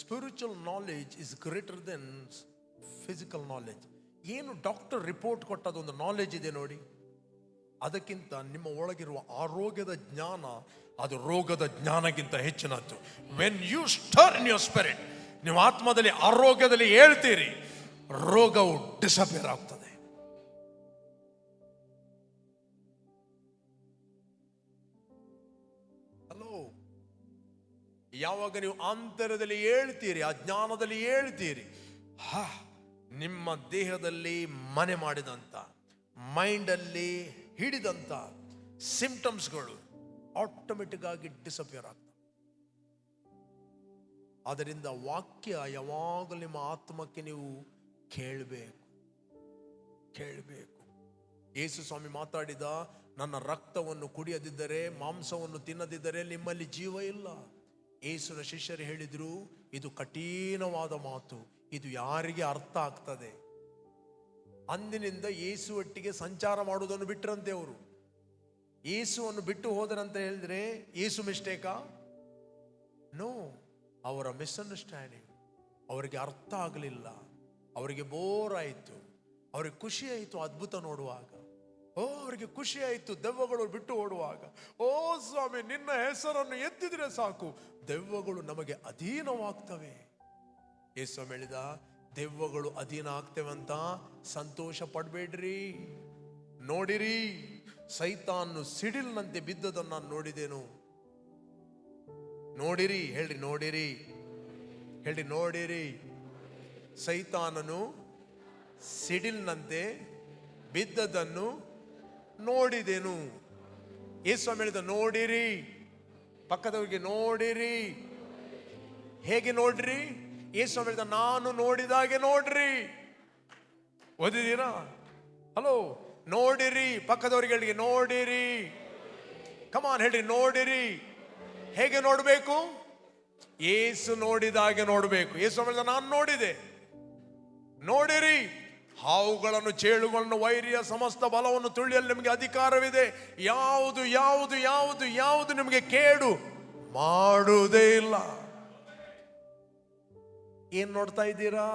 Spiritual knowledge is greater than physical knowledge. ಏನು doctor report ಕೊಟ್ಟದೊಂದು knowledge ಇದೆ ನೋಡಿ, ಅದಕ್ಕಿಂತ ನಿಮ್ಮ ಒಳಗಿರುವ ಆರೋಗ್ಯದ ಜ್ಞಾನ ಅದು ರೋಗದ ಜ್ಞಾನಕ್ಕಿಂತ ಹೆಚ್ಚಿನದ್ದು. When you stir in your spirit, ನೀವು ಆತ್ಮದಲ್ಲಿ ಆರೋಗ್ಯದಲ್ಲಿ ಹೇಳ್ತೀರಿ, ರೋಗವು ಡಿಸಪಿಯರ್ ಆಗ್ತದೆ. ಹಲೋ, ಯಾವಾಗ ನೀವು ಆಂತರ್ಯದಲ್ಲಿ ಹೇಳ್ತೀರಿ, ಆ ಜ್ಞಾನದಲ್ಲಿ ಹೇಳ್ತೀರಿ, ನಿಮ್ಮ ದೇಹದಲ್ಲಿ ಮನೆ ಮಾಡಿದಂತ, ಮೈಂಡಲ್ಲಿ ಹಿಡಿದಂತ ಸಿಂಪ್ಟಮ್ಸ್ಗಳು ಆಟೋಮೆಟಿಕ್ ಆಗಿ ಡಿಸಪಿಯರ್ ಆಗ್ತವೆ. ಆದ್ದರಿಂದ ವಾಕ್ಯ ಯಾವಾಗಲೂ ನಿಮ್ಮ ಆತ್ಮಕ್ಕೆ ನೀವು ಕೇಳಬೇಕು. ಯೇಸು ಸ್ವಾಮಿ ಮಾತಾಡಿದ, ನನ್ನ ರಕ್ತವನ್ನು ಕುಡಿಯದಿದ್ದರೆ, ಮಾಂಸವನ್ನು ತಿನ್ನದಿದ್ದರೆ ನಿಮ್ಮಲ್ಲಿ ಜೀವ ಇಲ್ಲ. ಯೇಸುನ ಶಿಷ್ಯರು ಹೇಳಿದ್ರು, ಇದು ಕಠಿಣವಾದ ಮಾತು, ಇದು ಯಾರಿಗೆ ಅರ್ಥ ಆಗ್ತದೆ? ಅಂದಿನಿಂದ ಯೇಸು ಒಟ್ಟಿಗೆ ಸಂಚಾರ ಮಾಡುವುದನ್ನು ಬಿಟ್ಟರಂತೆ ಅವರು. ಯೇಸುವನ್ನು ಬಿಟ್ಟು ಹೋದರಂತ ಹೇಳಿದ್ರೆ ಯೇಸು ಮಿಸ್ಟೇಕಾ? ನೋ, ಅವರ ಮಿಸ್ಅಂಡರ್ಸ್ಟ್ಯಾಂಡಿಂಗ್. ಅವರಿಗೆ ಅರ್ಥ ಆಗಲಿಲ್ಲ, ಅವರಿಗೆ ಬೋರ್ ಆಯಿತು, ಅವ್ರಿಗೆ ಖುಷಿ ಆಯಿತು ಅದ್ಭುತ ನೋಡುವಾಗ. ಅವರಿಗೆ ಖುಷಿ ಆಯಿತು ದೆವ್ವಗಳು ಬಿಟ್ಟು ಓಡುವಾಗ. ಓ ಸ್ವಾಮಿ, ನಿನ್ನ ಹೆಸರನ್ನು ಎತ್ತಿದ್ರೆ ಸಾಕು, ದೆವ್ವಗಳು ನಮಗೆ ಅಧೀನವಾಗ್ತವೆ. ಯೇಸು ಹೇಳಿದ, ದೆವ್ವಗಳು ಅಧೀನ ಆಗ್ತೇವಂತ ಸಂತೋಷ ಪಡಬೇಡ್ರಿ. ನೋಡಿರಿ, ಸೈತಾನು ಸಿಡಿಲ್ನಂತೆ ಬಿದ್ದದನ್ನು ನಾನು ನೋಡಿದೆನು. ನೋಡಿರಿ, ಹೇಳ್ರಿ ನೋಡಿರಿ, ಹೇಳ್ರಿ ನೋಡಿರಿ. ಸೈತಾನನು ಸಿಡಿಲ್ನಂತೆ ಬಿದ್ದದನ್ನು ನೋಡಿದೆನು. ಯೇಸು ಹೇಳಿದ, ನೋಡಿರಿ. ಪಕ್ಕದವರಿಗೆ ನೋಡಿರಿ. ಹೇಗೆ ನೋಡ್ರಿ? ಯೇಸು ಹೇಳಿದ, ನಾನು ನೋಡಿದಾಗೆ ನೋಡ್ರಿ. ಓದಿದೀರಾ? ಹಲೋ, ನೋಡಿರಿ. ಪಕ್ಕದವರಿಗೆ ಹೇಳಿ, ನೋಡಿರಿ. ಕಮಾನ್ ಹೇಳ್ರಿ, ನೋಡಿರಿ. ಹೇಗೆ ನೋಡಬೇಕು? ಯೇಸು ನೋಡಿದಾಗೆ ನೋಡಬೇಕು. ಯೇಸು ಹೇಳಿದ, ನಾನು ನೋಡಿದೆ. ನೋಡಿರಿ, ಹಾವುಗಳನ್ನು, ಚೇಳುಗಳನ್ನು, ವೈರಿಯ ಸಮಸ್ತ ಬಲವನ್ನು ತುಳಿಯಲು ನಿಮಗೆ ಅಧಿಕಾರವಿದೆ. ಯಾವುದು ಯಾವುದು ಯಾವುದು ಯಾವುದು ನಿಮಗೆ ಕೇಡು ಮಾಡುವುದೇ ಇಲ್ಲ. ಏನ್ ನೋಡ್ತಾ ಇದ್ದೀರಾ?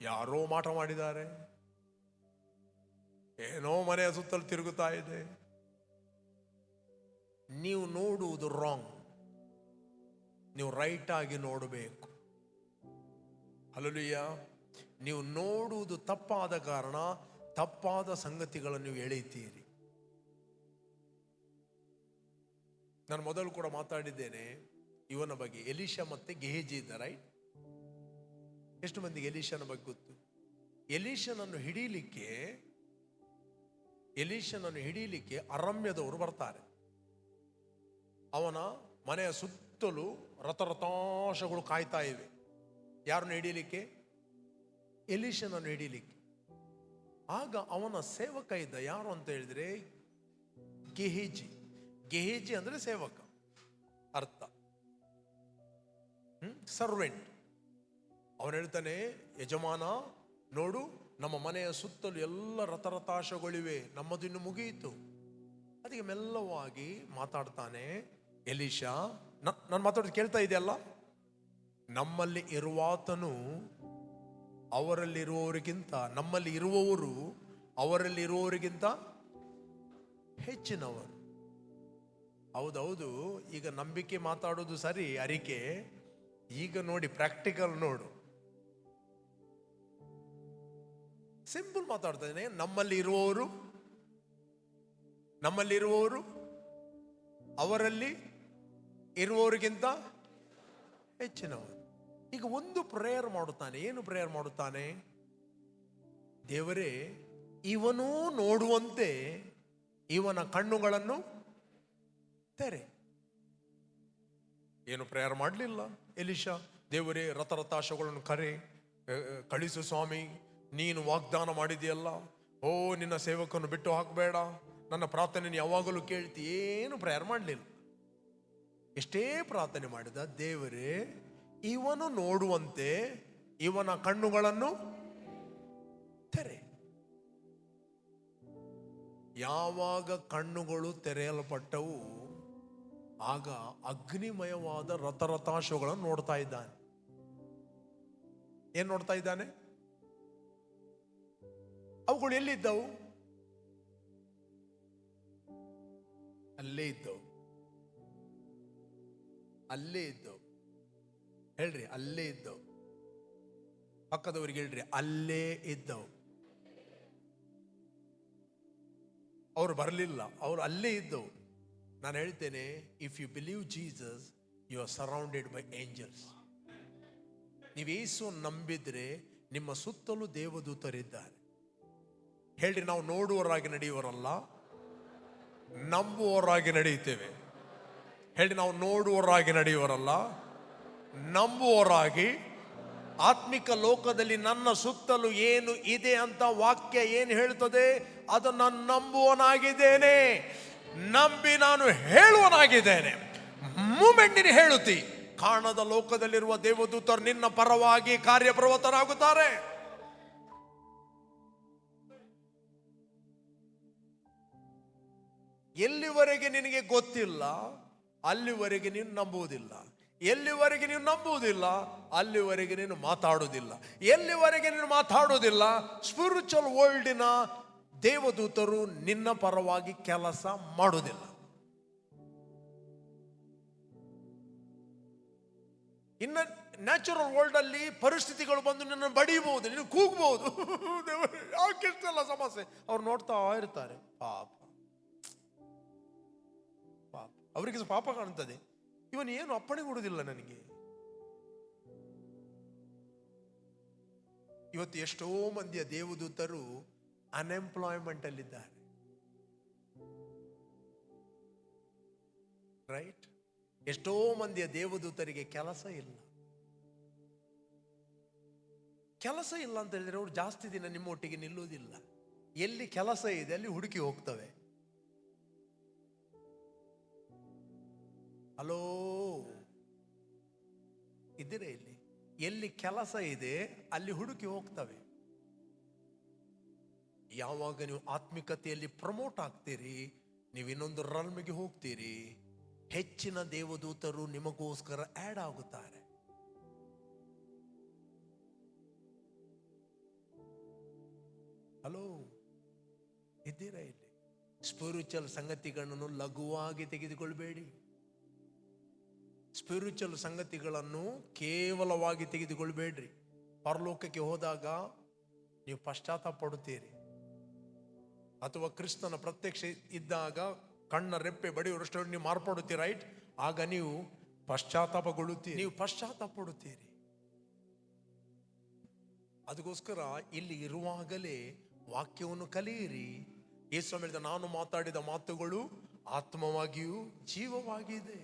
ಯಾರೋ ಮಾಟ ಮಾಡಿದ್ದಾರೆ, ಏನೋ ಮನೆಯ ಸುತ್ತಲೂ ತಿರುಗುತ್ತಾ ಇದೆ. ನೀವು ನೋಡುವುದು ರಾಂಗ್, ನೀವು ರೈಟ್ ಆಗಿ ನೋಡಬೇಕು. ಹಲ್ಲೆಲೂಯಾ. ನೀವು ನೋಡುವುದು ತಪ್ಪಾದ ಕಾರಣ ತಪ್ಪಾದ ಸಂಗತಿಗಳನ್ನು ನೀವು ಎಳೆಯುತ್ತೀರಿ. ನಾನು ಮೊದಲು ಕೂಡ ಮಾತಾಡಿದ್ದೇನೆ ಇವನ ಬಗ್ಗೆ. ಎಲೀಷಾ ಮತ್ತೆ ಗೆಹಜಿ ಇದ್ದ, ರೈಟ್? ಎಷ್ಟು ಮಂದಿಗೆ ಎಲೀಷನ ಬಗ್ಗೆ ಗೊತ್ತು? ಎಲೀಷನನ್ನು ಹಿಡೀಲಿಕ್ಕೆ ಅರಮ್ಯದವರು ಬರ್ತಾರೆ. ಅವನ ಮನೆಯ ಸುತ್ತಲೂ ರಥರಥಾಶಗಳು ಕಾಯ್ತಾ ಇವೆ. ಯಾರನ್ನು ಹಿಡೀಲಿಕ್ಕೆ? ಎಲೀಷನನ್ನು ಹಿಡೀಲಿಕ್ಕೆ. ಆಗ ಅವನ ಸೇವಕ ಇದ್ದ, ಯಾರು ಅಂತ ಹೇಳಿದ್ರೆ ಗೆಹಜಿ. ಗೆಹಜಿ ಅಂದ್ರೆ ಸೇವಕ ಅರ್ಥ, ಸರ್ವೆಂಟ್. ಅವನು ಹೇಳ್ತಾನೆ, ಯಜಮಾನ ನೋಡು, ನಮ್ಮ ಮನೆಯ ಸುತ್ತಲೂ ಎಲ್ಲ ರಥರಥಾಶಗಳಿವೆ, ನಮ್ಮದು ಇನ್ನು ಮುಗಿಯಿತು. ಅದಕ್ಕೆ ಮೆಲ್ಲವಾಗಿ ಮಾತಾಡ್ತಾನೆ ಎಲೀಷಾ. ನಾನು ಮಾತಾಡೋದು ಕೇಳ್ತಾ ಇದೆಯಲ್ಲ? ನಮ್ಮಲ್ಲಿ ಇರುವಾತನು ಅವರಲ್ಲಿರುವವರಿಗಿಂತ, ನಮ್ಮಲ್ಲಿ ಇರುವವರು ಅವರಲ್ಲಿರುವವರಿಗಿಂತ ಹೆಚ್ಚಿನವರು. ಹೌದೌದು, ಈಗ ನಂಬಿಕೆ ಮಾತಾಡೋದು ಸರಿ, ಅರಿಕೆ. ಈಗ ನೋಡಿ, ಪ್ರಾಕ್ಟಿಕಲ್ ನೋಡು. ಸಿಂಪಲ್ ಮಾತಾಡ್ತಾ ಇದ್ದೇನೆ. ನಮ್ಮಲ್ಲಿರುವವರು ಅವರಲ್ಲಿ ಇರುವವರಿಗಿಂತ ಹೆಚ್ಚಿನವರು. ಈಗ ಒಂದು ಪ್ರೇಯರ್ ಮಾಡುತ್ತಾನೆ. ಏನು ಪ್ರೇಯರ್ ಮಾಡುತ್ತಾನೆ? ದೇವರೇ, ಇವನೂ ನೋಡುವಂತೆ ಇವನ ಕಣ್ಣುಗಳನ್ನು ತೆರೆ. ಏನು ಪ್ರೇಯರ್ ಮಾಡಲಿಲ್ಲ ಎಲೀಷಾ. ದೇವರೇ, ರಥರಥಾಶಗಳನ್ನು ಕಳಿಸು ಸ್ವಾಮಿ, ನೀನು ವಾಗ್ದಾನ ಮಾಡಿದೆಯಲ್ಲ. ಓ, ನಿನ್ನ ಸೇವಕನ್ನು ಬಿಟ್ಟು ಹಾಕಬೇಡ, ನನ್ನ ಪ್ರಾರ್ಥನೆ ಯಾವಾಗಲೂ ಕೇಳ್ತಿ. ಏನು ಪ್ರೇಯರ್ ಮಾಡಲಿಲ್ಲ. ಎಷ್ಟೇ ಪ್ರಾರ್ಥನೆ ಮಾಡಿದ, ದೇವರೇ ಇವನು ನೋಡುವಂತೆ ಇವನ ಕಣ್ಣುಗಳನ್ನು ತೆರೆ. ಯಾವಾಗ ಕಣ್ಣುಗಳು ತೆರೆಯಲ್ಪಟ್ಟವು, ಆಗ ಅಗ್ನಿಮಯವಾದ ರಥರಥಾಶಗಳನ್ನು ನೋಡ್ತಾ ಇದ್ದಾನೆ. ಏನ್ ನೋಡ್ತಾ ಇದ್ದಾನೆ? ಅವುಗಳು ಎಲ್ಲಿದ್ದವು? ಅಲ್ಲೇ ಇದ್ದವು. ಅಲ್ಲೇ ಇದ್ದವು. ಹೇಳ್ರಿ, ಅಲ್ಲೇ ಇದ್ದವು. ಪಕ್ಕದವರಿಗೆ ಹೇಳ್ರಿ, ಅಲ್ಲೇ ಇದ್ದವು. ಅವ್ರು ಬರಲಿಲ್ಲ, ಅವ್ರು ಅಲ್ಲೇ ಇದ್ದವು. ನಾನು ಹೇಳ್ತೇನೆ, if you believe Jesus, you are surrounded by angels. ನೀವು ಯೇಸುವನ್ನು ನಂಬಿದ್ರೆ ನಿಮ್ಮ ಸುತ್ತಲೂ ದೇವದೂತರಿದ್ದಾರೆ. ಹೇಳ್ರಿ, ನಾವು ನೋಡುವವರಾಗಿ ನಡೆಯುವರಲ್ಲ, ನಂಬುವವರಾಗಿ ನಡೆಯುತ್ತೇವೆ. ಹೇಳಿ, ನಾವು ನೋಡುವವರಾಗಿ ನಡೆಯುವರಲ್ಲ, ನಂಬುವವರಾಗಿ. ಆತ್ಮಿಕ ಲೋಕದಲ್ಲಿ ನನ್ನ ಸುತ್ತಲೂ ಏನು ಇದೆ ಅಂತ ವಾಕ್ಯ ಏನು ಹೇಳ್ತದೆ ಅದನ್ನು ನಾನು ನಂಬುವನಾಗಿದ್ದೇನೆ, ನಂಬಿ ನಾನು ಹೇಳುವನಾಗಿದ್ದೇನೆ. ಮೂಮೆಂಟ್ ನೀನು ಹೇಳುತ್ತಿ, ಕಾಣದ ಲೋಕದಲ್ಲಿರುವ ದೇವದೂತರು ನಿನ್ನ ಪರವಾಗಿ ಕಾರ್ಯಪ್ರವೃತ್ತರಾಗುತ್ತಾರೆ. ಎಲ್ಲಿವರೆಗೆ ನಿನಗೆ ಗೊತ್ತಿಲ್ಲ ಅಲ್ಲಿವರೆಗೆ ನೀನು ನಂಬುವುದಿಲ್ಲ. ಎಲ್ಲಿವರೆಗೆ ನೀವು ನಂಬುವುದಿಲ್ಲ ಅಲ್ಲಿವರೆಗೆ ನೀನು ಮಾತಾಡುವುದಿಲ್ಲ. ಎಲ್ಲಿವರೆಗೆ ನೀನು ಮಾತಾಡುವುದಿಲ್ಲ, ಸ್ಪಿರಿಚುವಲ್ ವರ್ಲ್ಡಿನ ದೇವದೂತರು ನಿನ್ನ ಪರವಾಗಿ ಕೆಲಸ ಮಾಡುವುದಿಲ್ಲ. ಇನ್ನು ನ್ಯಾಚುರಲ್ ವರ್ಲ್ಡ್ ಅಲ್ಲಿ ಪರಿಸ್ಥಿತಿಗಳು ಬಂದು ನಿನ್ನ ಬಡಿಯಬಹುದು, ನೀನು ಕೂಗಬಹುದು, ಯಾಕೆಷ್ಟೆಲ್ಲ ಸಮಸ್ಯೆ. ಅವ್ರು ನೋಡ್ತಾ ಇರ್ತಾರೆ, ಪಾಪ ಪಾಪ, ಅವರಿಗೆ ಪಾಪ ಕಾಣ್ತದೆ, ಇವನು ಏನು ಅಪ್ಪಣೆ ಕೊಡುವುದಿಲ್ಲ ನನಗೆ. ಇವತ್ತು ಎಷ್ಟೋ ಮಂದಿಯ ದೇವದೂತರು ಅನ್ಎಂಪ್ಲಾಯ್ಮೆಂಟ್ ಅಲ್ಲಿದ್ದಾರೆ, ರೈಟ್? ಎಷ್ಟೋ ಮಂದಿಯ ದೇವದೂತರಿಗೆ ಕೆಲಸ ಇಲ್ಲ. ಕೆಲಸ ಇಲ್ಲ ಅಂತ ಹೇಳಿದ್ರೆ ಅವರು ಜಾಸ್ತಿ ದಿನ ನಿಮ್ಮೊಟ್ಟಿಗೆ ನಿಲ್ಲುವುದಿಲ್ಲ. ಎಲ್ಲಿ ಕೆಲಸ ಇದೆ ಅಲ್ಲಿ ಹುಡುಕಿ ಹೋಗ್ತವೆ. ಹಲೋ, ಇದ್ದೀರಾ ಇಲ್ಲಿ? ಎಲ್ಲಿ ಕೆಲಸ ಇದೆ ಅಲ್ಲಿ ಹುಡುಕಿ ಹೋಗ್ತವೆ. ಯಾವಾಗ ನೀವು ಆತ್ಮಿಕತೆಯಲ್ಲಿ ಪ್ರಮೋಟ್ ಆಗ್ತೀರಿ, ನೀವು ಇನ್ನೊಂದು ರಲ್ಮಿಗೆ ಹೋಗ್ತೀರಿ, ಹೆಚ್ಚಿನ ದೇವದೂತರು ನಿಮಗೋಸ್ಕರ ಆಡ್ ಆಗುತ್ತಾರೆ. ಹಲೋ, ಇದ್ದೀರಾ ಇಲ್ಲಿ? ಸ್ಪಿರಿಚುವಲ್ ಸಂಗತಿಗಳನ್ನು ಲಘುವಾಗಿ ತೆಗೆದುಕೊಳ್ಬೇಡಿ. ಸ್ಪಿರಿಚುವಲ್ ಸಂಗತಿಗಳನ್ನು ಕೇವಲವಾಗಿ ತೆಗೆದುಕೊಳ್ಬೇಡ್ರಿ. ಪರಲೋಕಕ್ಕೆ ಹೋದಾಗ ನೀವು ಪಶ್ಚಾತ್ತಾಪ ಪಡುತ್ತೀರಿ, ಅಥವಾ ಕ್ರಿಸ್ತನ ಪ್ರತ್ಯಕ್ಷ ಇದ್ದಾಗ ಕಣ್ಣ ರೆಪ್ಪೆ ಬಡಿಯುವಷ್ಟು ನೀವು ಮಾರ್ಪಡುತ್ತೀರಿ, ರೈಟ್? ಆಗ ನೀವು ಪಶ್ಚಾತ್ತಾಪಗೊಳ್ಳುತ್ತೀರಿ, ನೀವು ಪಶ್ಚಾತ್ತಾಪ ಪಡುತ್ತೀರಿ. ಅದಕ್ಕೋಸ್ಕರ ಇಲ್ಲಿ ಇರುವಾಗಲೇ ವಾಕ್ಯವನ್ನು ಕಲಿಯಿರಿ. ಯೇಸು ಹೇಳಿದ, ನಾನು ಮಾತಾಡಿದ ಮಾತುಗಳು ಆತ್ಮವಾಗಿಯೂ ಜೀವವಾಗಿದೆ.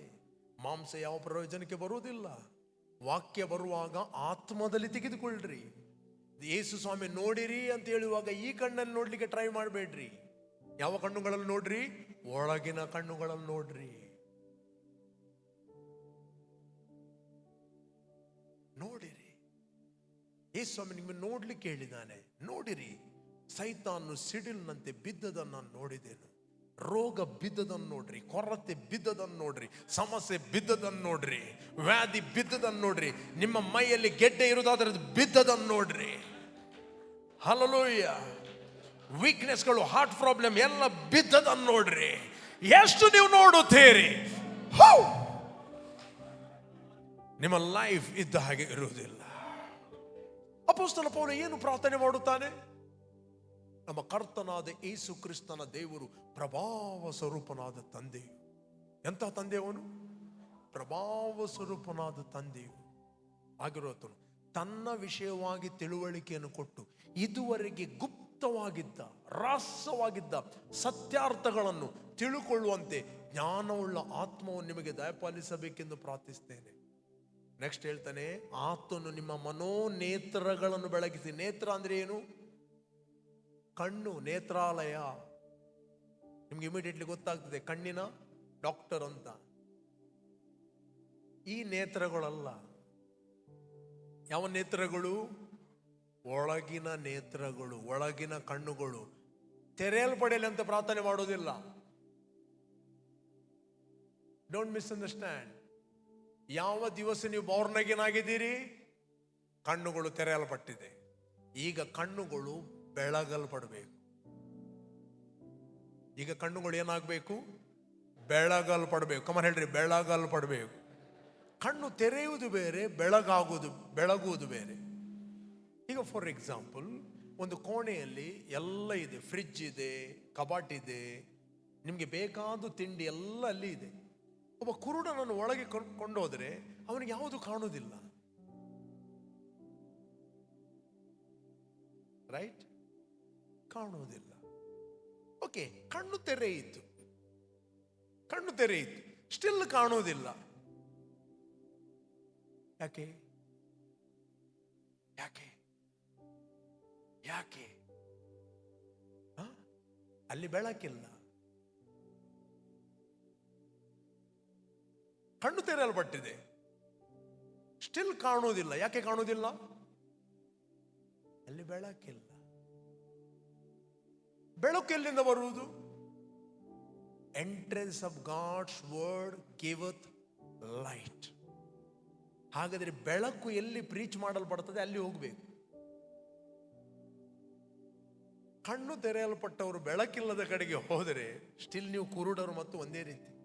ಮಾಂಸ ಯಾವ ಪ್ರಯೋಜನಕ್ಕೆ ಬರುವುದಿಲ್ಲ. ವಾಕ್ಯ ಬರುವಾಗ ಆತ್ಮದಲ್ಲಿ ತೆಗೆದುಕೊಳ್ಳ್ರಿ. ಯೇಸು ಸ್ವಾಮಿ ನೋಡಿರಿ ಅಂತ ಹೇಳುವಾಗ ಈ ಕಣ್ಣಲ್ಲಿ ನೋಡ್ಲಿಕ್ಕೆ ಟ್ರೈ ಮಾಡಬೇಡ್ರಿ. ಯಾವ ಕಣ್ಣುಗಳಲ್ಲಿ ನೋಡ್ರಿ? ಒಳಗಿನ ಕಣ್ಣುಗಳಲ್ಲಿ ನೋಡ್ರಿ. ನೋಡಿರಿ, ಯೇಸು ಸ್ವಾಮಿ ನಿಮಗೆ ನೋಡ್ಲಿಕ್ಕೆ ಹೇಳಿದ್ದಾನೆ. ನೋಡಿರಿ, ಸೈತಾನು ಸಿಡಿಲ್ನಂತೆ ಬಿದ್ದದನ್ನು ನೋಡಿದೆನು. ರೋಗ ಬಿದ್ದದನ್ನು ನೋಡ್ರಿ, ಕೊರತೆ ಬಿದ್ದದನ್ನು ನೋಡ್ರಿ, ಸಮಸ್ಯೆ ಬಿದ್ದದನ್ನು ನೋಡ್ರಿ, ವ್ಯಾಧಿ ಬಿದ್ದದನ್ನು ನೋಡ್ರಿ, ನಿಮ್ಮ ಮೈಯಲ್ಲಿ ಗೆಡ್ಡೆ ಇರುವುದಾದ್ರೆ ಬಿದ್ದದನ್ನು ನೋಡ್ರಿ. ಹಲ್ಲೆಲೂಯಾ. ವೀಕ್ನೆಸ್ಗಳು, ಹಾರ್ಟ್ ಪ್ರಾಬ್ಲಮ್ ಎಲ್ಲ ಬಿದ್ದದನ್ನು ನೋಡ್ರಿ. ಎಷ್ಟು ನೀವು ನೋಡುತ್ತೀರಿ, ನಿಮ್ಮ ಲೈಫ್ ಇದ್ದ ಹಾಗೆ ಇರುವುದಿಲ್ಲ. ಅಪೊಸ್ತಲ ಪೌಲ ಏನು ಪ್ರಾರ್ಥನೆ ಮಾಡುತ್ತಾನೆ? ನಮ್ಮ ಕರ್ತನಾದ ಯೇಸು ಕ್ರಿಸ್ತನ ದೇವರು ಪ್ರಭಾವ ಸ್ವರೂಪನಾದ ತಂದೆಯು. ಎಂಥ ತಂದೆ ಅವನು? ಪ್ರಭಾವ ಸ್ವರೂಪನಾದ ತಂದೆಯು ಆಗಿರುವತನು ತನ್ನ ವಿಷಯವಾಗಿ ತಿಳುವಳಿಕೆಯನ್ನು ಕೊಟ್ಟು ಇದುವರೆಗೆ ಗುಪ್ತವಾಗಿದ್ದ, ರಹಸ್ಯವಾಗಿದ್ದ ಸತ್ಯಾರ್ಥಗಳನ್ನು ತಿಳುಕೊಳ್ಳುವಂತೆ ಜ್ಞಾನವುಳ್ಳ ಆತ್ಮವನ್ನು ನಿಮಗೆ ದಯಪಾಲಿಸಬೇಕೆಂದು ಪ್ರಾರ್ಥಿಸ್ತೇನೆ. ನೆಕ್ಸ್ಟ್ ಹೇಳ್ತಾನೆ, ಆತನು ನಿಮ್ಮ ಮನೋನೇತ್ರಗಳನ್ನು ಬೆಳಗಿಸಿ. ನೇತ್ರ ಅಂದ್ರೆ ಏನು? ಕಣ್ಣು, ನೇತ್ರಾಲಯ. ನಿಮ್ಗೆ ಇಮಿಡಿಯೇಟ್ಲಿ ಗೊತ್ತಾಗ್ತದೆ ಕಣ್ಣಿನ ಡಾಕ್ಟರ್ ಅಂತ. ಈ ನೇತ್ರಗಳಲ್ಲ. ಯಾವ ನೇತ್ರಗಳು? ಒಳಗಿನ ನೇತ್ರಗಳು, ಒಳಗಿನ ಕಣ್ಣುಗಳು ತೆರೆಯಲ್ಪಡೆಯಲಿ ಅಂತ ಪ್ರಾರ್ಥನೆ ಮಾಡೋದಿಲ್ಲ. Don't misunderstand. ಯಾವ ದಿವಸ ನೀವು ಬಾರ್ನ್ ಅಗೇನ್ ಆಗಿದ್ದೀರಿ, ಕಣ್ಣುಗಳು ತೆರೆಯಲ್ಪಟ್ಟಿದೆ. ಈಗ ಕಣ್ಣುಗಳು ಬೆಳಗಲ್ಪಡಬೇಕು. ಈಗ ಕಣ್ಣುಗಳು ಏನಾಗಬೇಕು? ಬೆಳಗಲ್ಪಡಬೇಕು. ಕಮನ್ ಹೇಳ್ರಿ, ಬೆಳಗಲ್ಪಡಬೇಕು. ಕಣ್ಣು ತೆರೆಯುವುದು ಬೇರೆ, ಬೆಳಗುವುದು ಬೇರೆ. ಈಗ ಫಾರ್ ಎಕ್ಸಾಂಪಲ್, ಒಂದು ಕೋಣೆಯಲ್ಲಿ ಎಲ್ಲ ಇದೆ, ಫ್ರಿಡ್ಜ್ ಇದೆ, ಕಬಾಟ್ ಇದೆ, ನಿಮಗೆ ಬೇಕಾದ ತಿಂಡಿ ಎಲ್ಲ ಅಲ್ಲಿ ಇದೆ. ಒಬ್ಬ ಕುರುಡನನ್ನು ಒಳಗೆ ಕೊಂಡೋದ್ರೆ ಅವನಿಗೆ ಯಾವುದು ಕಾಣುವುದಿಲ್ಲ, ರೈಟ್? ಕಾಣುವುದಿಲ್ಲ. ಓಕೆ, ಕಣ್ಣು ತೆರೆಯಿತು, ಸ್ಟಿಲ್ ಕಾಣುವುದಿಲ್ಲ. ಯಾಕೆ? ಅಲ್ಲಿ ಬೆಳಕಿಲ್ಲ. ಕಣ್ಣು ತೆರೆಯಲ್ಪಟ್ಟಿದೆ, ಸ್ಟಿಲ್ ಕಾಣುವುದಿಲ್ಲ. ಯಾಕೆ ಕಾಣುವುದಿಲ್ಲ? ಅಲ್ಲಿ ಬೆಳಕಿಲ್ಲ. ಬೆಳಕು ಎಲ್ಲಿಂದ ಬರುವುದು? Entrance of God's word giveth light. ಹಾಗಾದ್ರೆ ಬೆಳಕು ಎಲ್ಲಿ ಪ್ರೀಚ್ ಮಾಡಲ್ಪಡ್ತದೆ ಅಲ್ಲಿ ಹೋಗ್ಬೇಕು. ಕಣ್ಣು ತೆರೆಯಲ್ಪಟ್ಟವರು ಬೆಳಕಿಲ್ಲದ ಕಡೆಗೆ ಹೋದರೆ ಸ್ಟಿಲ್ ನೀವು ಕುರುಡರು ಮತ್ತು ಒಂದೇ ರೀತಿ.